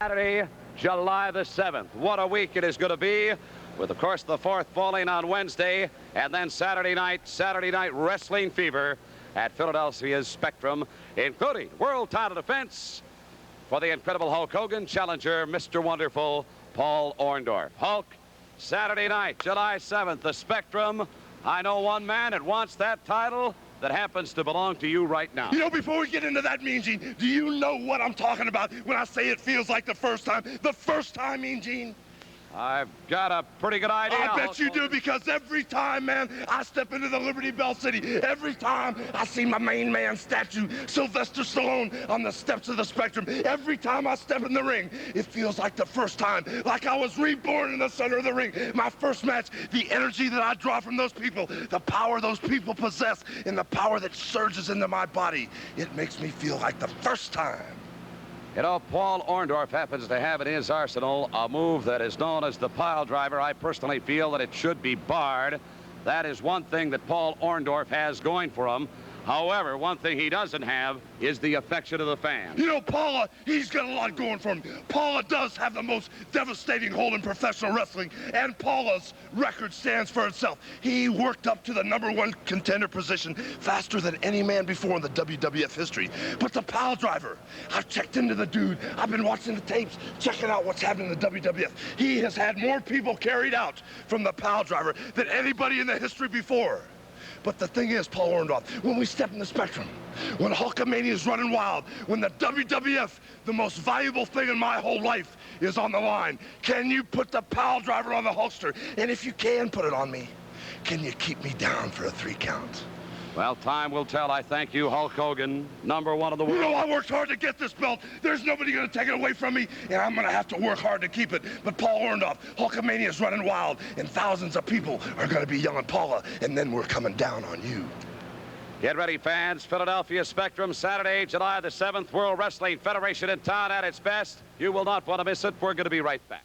Saturday, July the 7th. What a week it is going to be, with, of course, the fourth falling on Wednesday, and then Saturday night wrestling fever at Philadelphia's Spectrum, including world title defense for the incredible Hulk Hogan, challenger Mr. Wonderful Paul Orndorff. Hulk, Saturday night, July 7th, the Spectrum. I know one man that wants that title that happens to belong to you right now. You know, before we get into that, Mean Gene, do you know what I'm talking about when I say it feels like the first time? The first time, Mean Gene? I've got a pretty good idea. I bet you do, because every time, man, I step into the Liberty Bell City, every time I see my main man statue, Sylvester Stallone, on the steps of the Spectrum, every time I step in the ring, it feels like the first time, like I was reborn in the center of the ring. My first match, the energy that I draw from those people, the power those people possess, and the power that surges into my body, it makes me feel like the first time. You know, Paul Orndorff happens to have in his arsenal a move that is known as the pile driver. I personally feel that it should be barred. That is one thing that Paul Orndorff has going for him. However, one thing he doesn't have is the affection of the fans. You know, Paula, he's got a lot going for him. Paula does have the most devastating hold in professional wrestling, and Paula's record stands for itself. He worked up to the #1 contender position faster than any man before in the WWF history. But the pile driver, I've checked into the dude. I've been watching the tapes, checking out what's happening in the WWF. He has had more people carried out from the pile driver than anybody in the history before. But the thing is, Paul Orndorff, when we step in the Spectrum, when Hulkamania is running wild, when the WWF, the most valuable thing in my whole life, is on the line, can you put the pile driver on the Hulkster? And if you can put it on me, can you keep me down for a 3 count? Well, time will tell. I thank you, Hulk Hogan, #1 of the world. You know, I worked hard to get this belt. There's nobody going to take it away from me, and I'm going to have to work hard to keep it. But Paul Orndorff, Hulkamania is running wild, and thousands of people are going to be yelling Paula, and then we're coming down on you. Get ready, fans. Philadelphia Spectrum, Saturday, July the 7th. World Wrestling Federation in town at its best. You will not want to miss it. We're going to be right back.